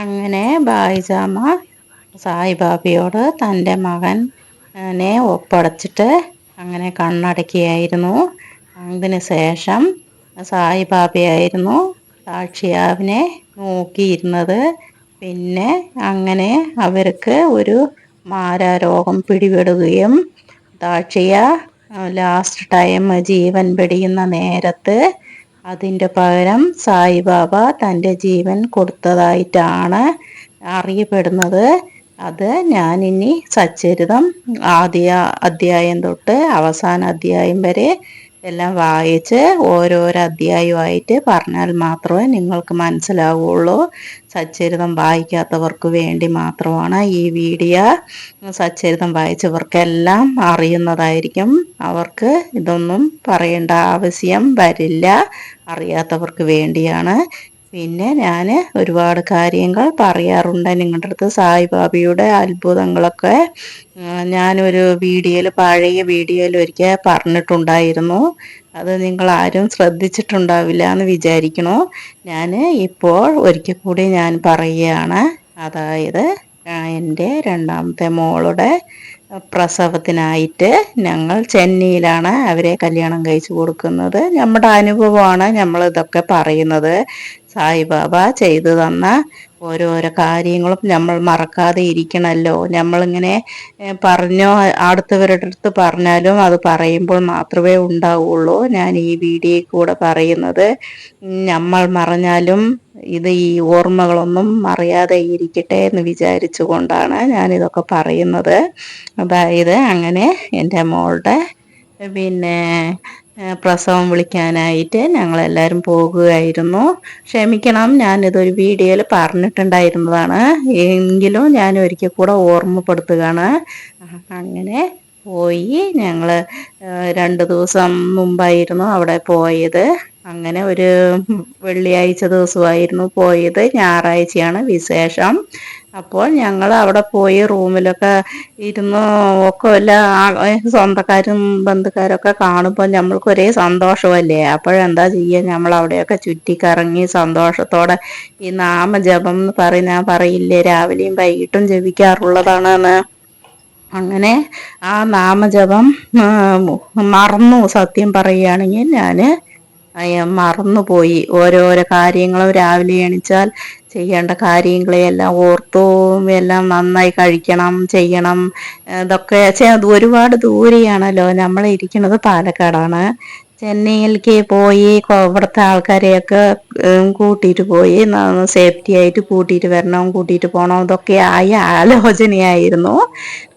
അങ്ങനെ ബായിജാമ സായിബാബയോട് തൻ്റെ മകനെ ഒപ്പടച്ചിട്ട് അങ്ങനെ കണ്ണടക്കുകയായിരുന്നു. അതിന് ശേഷം സായിബാബയായിരുന്നു സാക്ഷിയാവിനെ നോക്കിയിരുന്നത്. പിന്നെ അങ്ങനെ അവർക്ക് ഒരു മാരാരോഗം പിടിപെടുകയും ദാക്ഷിയ ലാസ്റ്റ് ടൈം ജീവൻ വെടിയുന്ന നേരത്ത് അതിൻ്റെ പകരം സായിബാബ തൻ്റെ ജീവൻ കൊടുത്തതായിട്ടാണ് അറിയപ്പെടുന്നത്. അത് ഞാനിനി സച്ചരിതം ആദ്യ അധ്യായം തൊട്ട് അവസാന അധ്യായം വരെ എല്ലാം വായിച്ച് ഓരോരോ അധ്യായമായിട്ട് പറഞ്ഞാൽ മാത്രമേ നിങ്ങൾക്ക് മനസ്സിലാവുള്ളൂ. സച്ചരിതം വായിക്കാത്തവർക്ക് വേണ്ടി മാത്രമാണ് ഈ വീഡിയോ. സച്ചരിതം വായിച്ചവർക്കെല്ലാം അറിയുന്നതായിരിക്കും. അവർക്ക് ഇതൊന്നും പറയേണ്ട ആവശ്യം വരില്ല. അറിയാത്തവർക്ക് വേണ്ടിയാണ്. പിന്നെ ഞാൻ ഒരുപാട് കാര്യങ്ങൾ പറയാറുണ്ട് നിങ്ങളുടെ അടുത്ത്. സായിബാബയുടെ അത്ഭുതങ്ങളൊക്കെ ഞാനൊരു പഴയ വീഡിയോയിൽ ഒരിക്കൽ പറഞ്ഞിട്ടുണ്ടായിരുന്നു. അത് നിങ്ങൾ ആരും ശ്രദ്ധിച്ചിട്ടുണ്ടാവില്ല എന്ന് വിചാരിക്കണു. ഞാൻ ഇപ്പോൾ ഒരിക്കൽ കൂടി ഞാൻ പറയുകയാണ്. അതായത് എൻ്റെ രണ്ടാമത്തെ മോളുടെ പ്രസവത്തിനായിട്ട് ഞങ്ങൾ ചെന്നൈയിലാണ് അവരെ കല്യാണം കഴിച്ചു കൊടുക്കുന്നത്. നമ്മുടെ അനുഭവമാണ് നമ്മൾ ഇതൊക്കെ പറയുന്നത്. സായിബാബ ചെയ്തു തന്ന ഓരോരോ കാര്യങ്ങളും നമ്മൾ മറക്കാതെ ഇരിക്കണമല്ലോ. നമ്മളിങ്ങനെ പറഞ്ഞോ അടുത്തവരുടെ അടുത്ത് പറഞ്ഞാലും അത് പറയുമ്പോൾ മാത്രമേ ഉണ്ടാവുള്ളൂ. ഞാൻ ഈ വീഡിയോയിൽ കൂടെ പറയുന്നത് നമ്മൾ മറഞ്ഞാലും ഇത് ഈ ഓർമ്മകളൊന്നും മറയാതെ ഇരിക്കട്ടെ എന്ന് വിചാരിച്ചു കൊണ്ടാണ് ഞാനിതൊക്കെ പറയുന്നത്. അതായത് അങ്ങനെ എൻ്റെ മോളുടെ പിന്നെ പ്രസവം വിളിക്കാനായിട്ട് ഞങ്ങളെല്ലാവരും പോകുകയായിരുന്നു. ക്ഷമിക്കണം, ഞാനിതൊരു വീഡിയോയിൽ പറഞ്ഞിട്ടുണ്ടായിരുന്നതാണ്. എങ്കിലും ഞാൻ ഒരിക്കൽ കൂടെ ഓർമ്മപ്പെടുത്തുകയാണ്. അങ്ങനെ പോയി ഞങ്ങൾ 2 ദിവസം മുമ്പായിരുന്നു അവിടെ പോയത്. അങ്ങനെ ഒരു വെള്ളിയാഴ്ച ദിവസമായിരുന്നു പോയത്. ഞായറാഴ്ചയാണ് വിശേഷം. അപ്പോൾ ഞങ്ങൾ അവിടെ പോയി റൂമിലൊക്കെ ഇരുന്ന് ഒക്കെ സ്വന്തക്കാരും ബന്ധുക്കാരൊക്കെ കാണുമ്പോൾ നമ്മൾക്ക് ഒരേ സന്തോഷമല്ലേ. അപ്പോഴെന്താ ചെയ്യുക, നമ്മൾ അവിടെയൊക്കെ ചുറ്റിക്കറങ്ങി സന്തോഷത്തോടെ ഈ നാമജപം എന്ന് പറയില്ലേ, രാവിലെയും വൈകിട്ടും ജപിക്കാറുള്ളതാണെന്ന്. അങ്ങനെ ആ നാമജപം മറന്നു. സത്യം പറയുകയാണെങ്കിൽ ഞാൻ മറന്നുപോയി. ഓരോരോ കാര്യങ്ങളും രാവിലെ എണിച്ചാൽ ചെയ്യേണ്ട കാര്യങ്ങളെല്ലാം ഓർത്തു. എല്ലാം നന്നായി കഴിക്കണം, ചെയ്യണം. ഇതൊക്കെ ഒരുപാട് ദൂരെയാണല്ലോ. നമ്മൾ ഇരിക്കുന്നത് പാലക്കാടാണ്. ചെന്നൈയിലേക്ക് പോയി ഇവിടുത്തെ ആൾക്കാരെയൊക്കെ കൂട്ടിയിട്ട് പോയി സേഫ്റ്റി ആയിട്ട് കൂട്ടിയിട്ട് വരണം, കൂട്ടിയിട്ട് പോകണം. ഇതൊക്കെ ആലോചനയായിരുന്നു.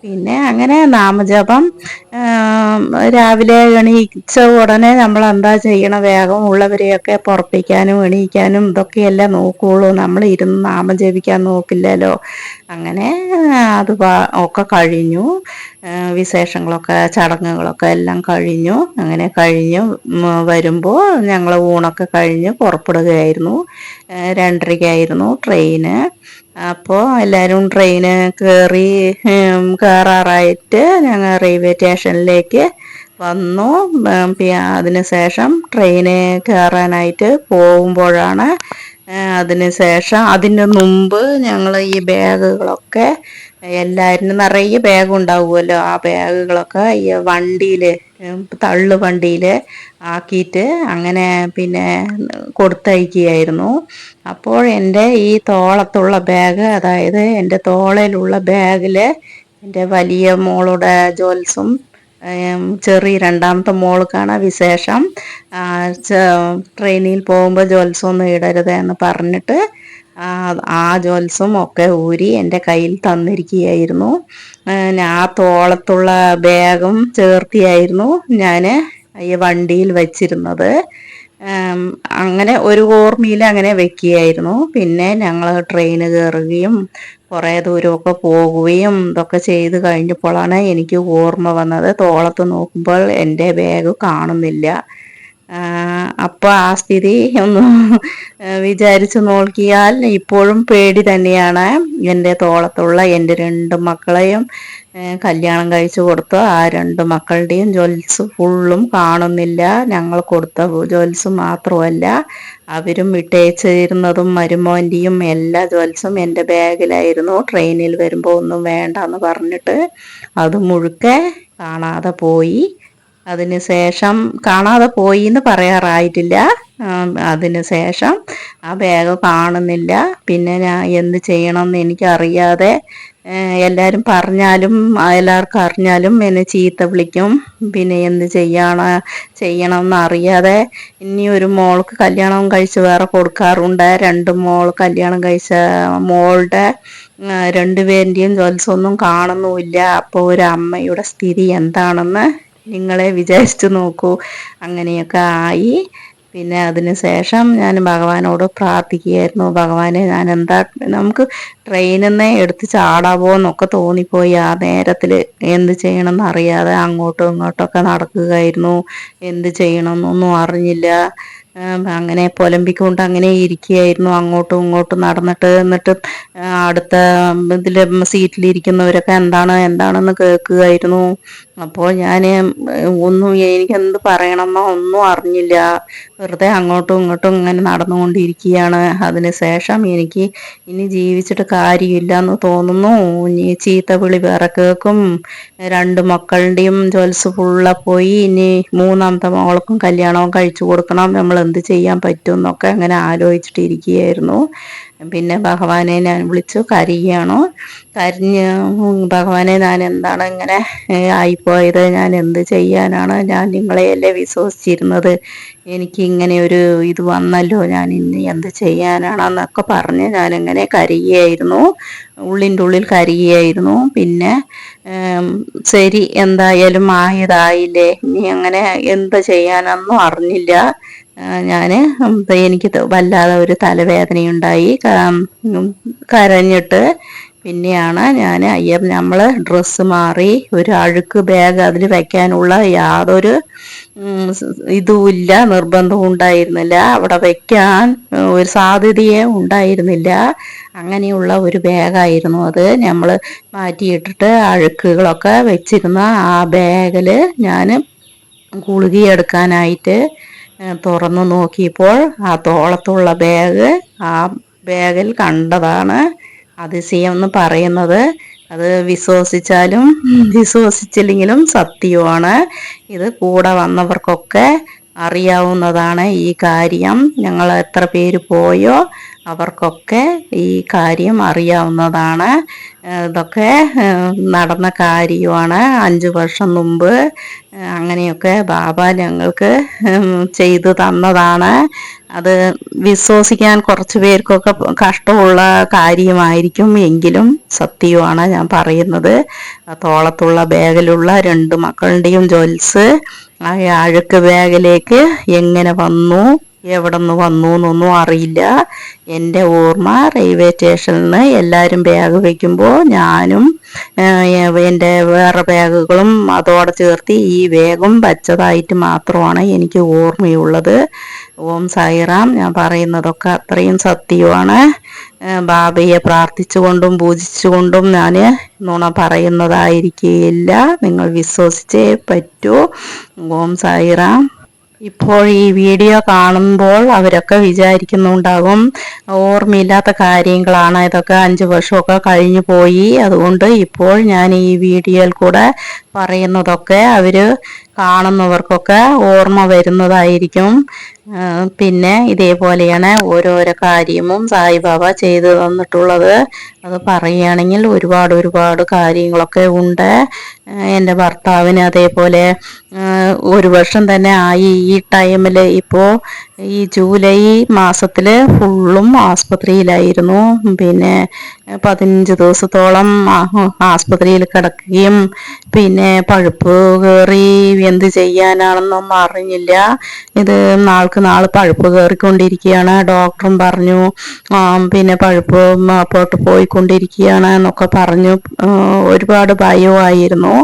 പിന്നെ അങ്ങനെ നാമജപം രാവിലെ എണീച്ച ഉടനെ നമ്മൾ എന്താ ചെയ്യണം, വേഗം ഉള്ളവരെയൊക്കെ പുറപ്പിക്കാനും എണീക്കാനും ഇതൊക്കെയല്ലേ നോക്കുകയുള്ളൂ. നമ്മൾ ഇരുന്ന് നാമം ജപിക്കാൻ നോക്കില്ലല്ലോ. അങ്ങനെ അത് ഒക്കെ കഴിഞ്ഞു. വിശേഷങ്ങളൊക്കെ ചടങ്ങുകളൊക്കെ എല്ലാം കഴിഞ്ഞു. അങ്ങനെ കഴിഞ്ഞു വരുമ്പോൾ ഞങ്ങൾ ഊണൊക്കെ കഴിഞ്ഞ് പുറപ്പെടുകയായിരുന്നു. 2:30-ക്കായിരുന്നു ട്രെയിന്. അപ്പോൾ എല്ലാവരും ട്രെയിന് കയറാറായിട്ട് ഞങ്ങൾ റെയിൽവേ സ്റ്റേഷനിലേക്ക് വന്നു. അതിന് ശേഷം ട്രെയിന് കയറാനായിട്ട് പോകുമ്പോഴാണ് അതിന് മുമ്പ് ഞങ്ങൾ ഈ ബാഗുകളൊക്കെ എല്ലാവരും നിറയെ ബാഗ് ഉണ്ടാവുമല്ലോ. ആ ബാഗുകളൊക്കെ ഈ വണ്ടിയിൽ തള്ളു വണ്ടിയിൽ ആക്കിയിട്ട് അങ്ങനെ പിന്നെ കൊടുത്തയക്കുകയായിരുന്നു. അപ്പോൾ എൻ്റെ ഈ തോളത്തുള്ള ബാഗ്, അതായത് എൻ്റെ തോളയിലുള്ള ബാഗിൽ എൻ്റെ വലിയ മോളുടെ ജ്വൽസും ചെറിയ രണ്ടാമത്തെ മോൾക്കാണ് വിശേഷം. ട്രെയിനിൽ പോകുമ്പോൾ ജ്വൽസൊന്നും ഇടരുത് എന്ന് പറഞ്ഞിട്ട് ആ ജ്വൽസും ഒക്കെ ഊരി എൻ്റെ കയ്യിൽ തന്നിരിക്കുകയായിരുന്നു. ആ തോളത്തുള്ള ബാഗും ചേർത്തിയായിരുന്നു ഞാൻ ഈ വണ്ടിയിൽ വച്ചിരുന്നത്. അങ്ങനെ ഒരു ഓർമ്മയിൽ അങ്ങനെ വെക്കുകയായിരുന്നു. പിന്നെ ഞങ്ങൾ ട്രെയിന് കയറുകയും കുറേ ദൂരമൊക്കെ പോകുകയും ഇതൊക്കെ ചെയ്ത് കഴിഞ്ഞപ്പോഴാണ് എനിക്ക് ഓർമ്മ വന്നത്. തോളത്ത് നോക്കുമ്പോൾ എൻ്റെ ബാഗ് കാണുന്നില്ല. അപ്പോൾ ആ സ്ഥിതി ഒന്ന് വിചാരിച്ചു നോക്കിയാൽ ഇപ്പോഴും പേടി തന്നെയാണ്. എൻ്റെ തോളത്തുള്ള എൻ്റെ 2 മക്കളെയും കല്യാണം കഴിച്ചു കൊടുത്തു. ആ 2 മക്കളുടെയും ജ്വൽസ് ഫുള്ളും കാണുന്നില്ല. ഞങ്ങൾ കൊടുത്ത ജ്വൽസ് മാത്രമല്ല, അവരും ഇട്ടേച്ചിരുന്നതും മരുമോൻ്റെയും എല്ലാ ജ്വൽസും എൻ്റെ ബാഗിലായിരുന്നു. ട്രെയിനിൽ വരുമ്പോൾ ഒന്നും വേണ്ട എന്ന് പറഞ്ഞിട്ട് അത് മുഴുക്കെ കാണാതെ പോയി. അതിന് ശേഷം കാണാതെ പോയി എന്ന് പറയാറായിട്ടില്ല. അതിന് ശേഷം ആ ബാഗ് കാണുന്നില്ല. പിന്നെ ഞാൻ എന്ത് ചെയ്യണമെന്ന് എനിക്കറിയാതെ, എല്ലാവരും പറഞ്ഞാലും എല്ലാവർക്കും അറിഞ്ഞാലും എന്നെ ചീത്ത വിളിക്കും. പിന്നെ എന്ത് ചെയ്യണമെന്ന് അറിയാതെ, ഇനി ഒരു മോൾക്ക് കല്യാണം കഴിച്ച് വേറെ കൊടുക്കാറുണ്ട്. 2 മോൾ കല്യാണം കഴിച്ച മോളുടെ 2 പേരുടെയും ജ്വൽസൊന്നും കാണുന്നുമില്ല. അപ്പോൾ ഒരു അമ്മയുടെ സ്ഥിതി എന്താണെന്ന് നിങ്ങളെ വിചാരിച്ചു നോക്കൂ. അങ്ങനെയൊക്കെ ആയി. പിന്നെ അതിന് ശേഷം ഞാൻ ഭഗവാനോട് പ്രാർത്ഥിക്കുകയായിരുന്നു. ഭഗവാനെ, ഞാൻ എന്താ, നമുക്ക് ട്രെയിനിൽ നിന്ന് എടുത്ത് ചാടാവോ എന്നൊക്കെ തോന്നിപ്പോയി. ആ നേരത്തിൽ എന്ത് ചെയ്യണമെന്ന് അറിയാതെ അങ്ങോട്ടും ഇങ്ങോട്ടൊക്കെ നടക്കുകയായിരുന്നു. എന്ത് ചെയ്യണമെന്നൊന്നും അറിഞ്ഞില്ല. അങ്ങനെ പുലമ്പിക്കൊണ്ട് അങ്ങനെ ഇരിക്കുകയായിരുന്നു. അങ്ങോട്ടും ഇങ്ങോട്ടും നടന്നിട്ട്. എന്നിട്ട് അടുത്ത ഇതിൽ സീറ്റിലിരിക്കുന്നവരൊക്കെ എന്താണെന്ന് കേൾക്കുകയായിരുന്നു. അപ്പോൾ ഞാൻ എനിക്കെന്ത് പറയണമെന്നോ ഒന്നും അറിഞ്ഞില്ല. വെറുതെ അങ്ങോട്ടും ഇങ്ങോട്ടും ഇങ്ങനെ നടന്നുകൊണ്ടിരിക്കുകയാണ്. അതിന് ശേഷം എനിക്ക് ഇനി ജീവിച്ചിട്ട് കാര്യമില്ല എന്ന് തോന്നുന്നു. ഇനി ചീത്ത വിളി വേറെ കേൾക്കും. 2 മക്കളുടെയും ജ്വൽസ് ഫുള്ള പോയി. ഇനി 3ാമത്തെ മോൾക്കും കല്യാണവും കഴിച്ചു കൊടുക്കണം. നമ്മൾ എന്ത് ചെയ്യാൻ പറ്റും എന്നൊക്കെ അങ്ങനെ ആലോചിച്ചിട്ടിരിക്കുകയായിരുന്നു. പിന്നെ ഭഗവാനെ ഞാൻ വിളിച്ചു കരയുകയാണോ. ഭഗവാനെ, ഞാൻ എന്താണ് ഇങ്ങനെ ആയിപ്പോയത്? ഞാൻ എന്ത് ചെയ്യാനാണ്? ഞാൻ നിങ്ങളെയല്ലേ വിശ്വസിച്ചിരുന്നത്. എനിക്ക് ഇങ്ങനെ ഒരു ഇത് വന്നല്ലോ. ഞാൻ ഇനി എന്ത് ചെയ്യാനാണെന്നൊക്കെ പറഞ്ഞ് ഞാനിങ്ങനെ കരയുകയായിരുന്നു. ഉള്ളിൻ്റെ ഉള്ളിൽ കരയുകയായിരുന്നു. പിന്നെ ശരി, എന്തായാലും ആയതായില്ലേ, ഇനി അങ്ങനെ എന്ത് ചെയ്യാനൊന്നും അറിഞ്ഞില്ല. ഞാൻ എനിക്ക് വല്ലാതെ ഒരു തലവേദനയുണ്ടായി. കരഞ്ഞിട്ട് പിന്നെയാണ് നമ്മൾ ഡ്രസ്സ് മാറി. ഒരു അഴുക്ക് ബാഗ് അതിൽ വയ്ക്കാനുള്ള യാതൊരു ഇതുമില്ല, നിർബന്ധവും ഉണ്ടായിരുന്നില്ല. അവിടെ വയ്ക്കാൻ ഒരു സാധ്യതയേ ഉണ്ടായിരുന്നില്ല. അങ്ങനെയുള്ള ഒരു ബാഗായിരുന്നു അത്. നമ്മൾ മാറ്റിയിട്ടിട്ട് അഴുക്കുകളൊക്കെ വെച്ചിരുന്ന ആ ബാഗിൽ ഞാൻ ഗുളികയെടുക്കാനായിട്ട് തുറന്നു നോക്കിയപ്പോൾ ആ തോളത്തുള്ള ബാഗ്, ആ ബാഗിൽ കണ്ടതാണ് അതിശയം എന്ന് പറയുന്നത്. അത് വിശ്വസിച്ചാലും വിശ്വസിച്ചില്ലെങ്കിലും സത്യമാണ്. ഇത് കൂടെ വന്നവർക്കൊക്കെ അറിയാവുന്നതാണ് ഈ കാര്യം. ഞങ്ങൾ എത്ര പേര് പോയോ അവർക്കൊക്കെ ഈ കാര്യം അറിയാവുന്നതാണ്. ഇതൊക്കെ നടന്ന കാര്യമാണ്. 5 വർഷം മുമ്പ് അങ്ങനെയൊക്കെ ബാബ ഞങ്ങൾക്ക് ചെയ്തു തന്നതാണ്. അത് വിശ്വസിക്കാൻ കുറച്ച് പേർക്കൊക്കെ കഷ്ടമുള്ള കാര്യമായിരിക്കും, എങ്കിലും സത്യമാണ് ഞാൻ പറയുന്നത്. തോളത്തുള്ള ബാഗിലുള്ള 2 മക്കളുടെയും ജ്വൽസ് ആ അഴുക്ക് ബാഗിലേക്ക് എങ്ങനെ വന്നു, എവിടെ നിന്ന് വന്നു എന്നൊന്നും അറിയില്ല. എൻ്റെ ഓർമ്മ, റെയിൽവേ സ്റ്റേഷനിൽ നിന്ന് എല്ലാവരും ബാഗ് വയ്ക്കുമ്പോൾ ഞാനും എൻ്റെ വേറെ ബാഗുകളും അതോടെ ചേർത്ത് ഈ ബാഗും വച്ചതായിട്ട് മാത്രമാണ് എനിക്ക് ഓർമ്മയുള്ളത്. ഓം സായിറാം. ഞാൻ പറയുന്നതൊക്കെ അത്രയും സത്യമാണ്. ബാബയെ പ്രാർത്ഥിച്ചുകൊണ്ടും പൂജിച്ചുകൊണ്ടും ഞാൻ നുണ പറയുന്നതായിരിക്കില്ല. നിങ്ങൾ വിശ്വസിച്ചേ പറ്റൂ. ഓം സായിറാം. ഇപ്പോൾ ഈ വീഡിയോ കാണുമ്പോൾ അവരൊക്കെ വിചാരിക്കുന്നുണ്ടാകും, ഓർമ്മയില്ലാത്ത കാര്യങ്ങളാണ് ഇതൊക്കെ, 5 വർഷമൊക്കെ കഴിഞ്ഞു പോയി. അതുകൊണ്ട് ഇപ്പോൾ ഞാൻ ഈ വീഡിയോയിൽ കൂടെ പറയുന്നതൊക്കെ അവർ കാണുന്നവർക്കൊക്കെ ഓർമ്മ വരുന്നതായിരിക്കും. പിന്നെ ഇതേപോലെയാണ് ഓരോരോ കാര്യവും സായിബാബ ചെയ്തു തന്നിട്ടുള്ളത്. അത് പറയുകയാണെങ്കിൽ ഒരുപാട് കാര്യങ്ങളൊക്കെ ഉണ്ട്. എൻ്റെ ഭർത്താവിന് അതേപോലെ 1 വർഷം തന്നെ ആയി ഈ ടൈമിൽ. ഇപ്പോൾ ഈ ജൂലൈ മാസത്തിൽ ഫുള്ളും ആസ്പത്രിയിലായിരുന്നു. പിന്നെ 15 ദിവസത്തോളം ആസ്പത്രിയിൽ കിടക്കുകയും പിന്നെ പഴുപ്പ് കയറി എന്ത് ചെയ്യാനാണെന്നൊന്നും അറിഞ്ഞില്ല. ഇത് നാൾക്ക് നാൾ പഴുപ്പ് കയറിക്കൊണ്ടിരിക്കുകയാണ്. ഡോക്ടറും പറഞ്ഞു പിന്നെ പഴുപ്പ് അപ്പോട്ട് പോയിക്കൊണ്ടിരിക്കുകയാണ് എന്നൊക്കെ പറഞ്ഞു. ഒരുപാട് ഭയമായിരുന്നു.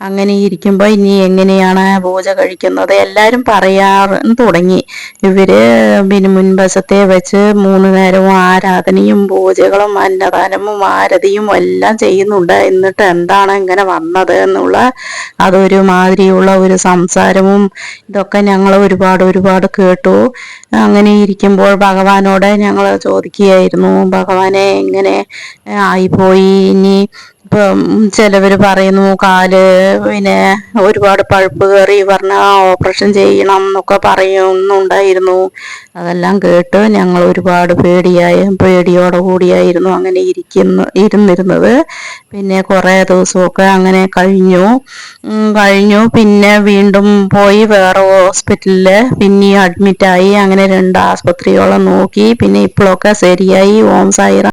അങ്ങനെ ഇരിക്കുമ്പോൾ ഇനി എങ്ങനെയാണ് പൂജ കഴിക്കുന്നത് എല്ലാവരും പറയാറ് തുടങ്ങി. ഇവര് പിന്നെ മുൻവശത്തെ വെച്ച് 3 നേരവും ആരാധനയും പൂജകളും അന്നദാനവും ആരതിയും എല്ലാം ചെയ്യുന്നുണ്ട്. എന്നിട്ട് എന്താണ് ഇങ്ങനെ വന്നത് എന്നുള്ള അതൊരു മാതിരിയുള്ള ഒരു സംസാരവും ഇതൊക്കെ ഞങ്ങൾ ഒരുപാട് കേട്ടു. അങ്ങനെ ഇരിക്കുമ്പോൾ ഭഗവാനോട് ഞങ്ങൾ ചോദിക്കുകയായിരുന്നു, ഭഗവാനെ ഇങ്ങനെ ആയിപ്പോയി, ഇനി ഇപ്പം ചിലവർ പറയുന്നു കാല് പിന്നെ ഒരുപാട് പഴുപ്പ് കയറി പറഞ്ഞാൽ ഓപ്പറേഷൻ ചെയ്യണം എന്നൊക്കെ പറയുന്നുണ്ടായിരുന്നു. അതെല്ലാം കേട്ട് ഞങ്ങൾ ഒരുപാട് പേടിയോടെ കൂടിയായിരുന്നു അങ്ങനെ ഇരുന്നിരുന്നത്. പിന്നെ കുറേ ദിവസമൊക്കെ അങ്ങനെ കഴിഞ്ഞു. പിന്നെ വീണ്ടും പോയി വേറെ ഹോസ്പിറ്റലിൽ പിന്നെയും അഡ്മിറ്റായി. അങ്ങനെ 2 ആസ്പത്രിയോളം നോക്കി. പിന്നെ ഇപ്പോഴൊക്കെ ശരിയായി. ഓം സായിറാം.